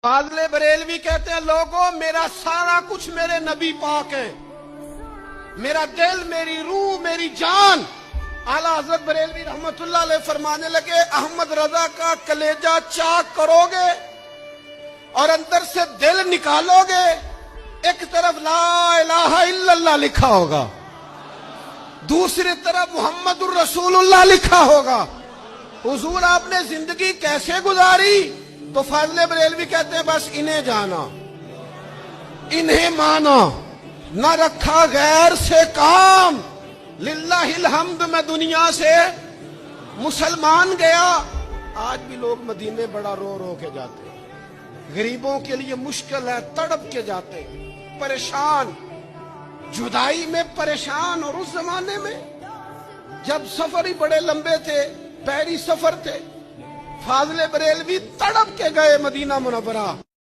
فاضل بریلوی کہتے ہیں لوگوں میرا سارا کچھ میرے نبی پاک ہے، میرا دل، میری روح، میری جان۔ اعلیٰ حضرت بریلوی رحمت اللہ علیہ فرمانے لگے احمد رضا کا کلیجہ چاک کرو گے اور اندر سے دل نکالو گے، ایک طرف لا الہ الا اللہ لکھا ہوگا، دوسری طرف محمد الرسول اللہ لکھا ہوگا۔ حضور آپ نے زندگی کیسے گزاری؟ تو فاضل بریلوی کہتے ہیں بس انہیں جانا، انہیں مانا، نہ رکھا غیر سے کام۔ للہ الحمد میں دنیا سے مسلمان گیا۔ آج بھی لوگ مدینے بڑا رو رو کے جاتے ہیں، غریبوں کے لیے مشکل ہے، تڑپ کے جاتے ہیں، پریشان، جدائی میں پریشان۔ اور اس زمانے میں جب سفر ہی بڑے لمبے تھے، پیری سفر تھے، فاضل بریلوی تڑپ کے گئے مدینہ منورہ۔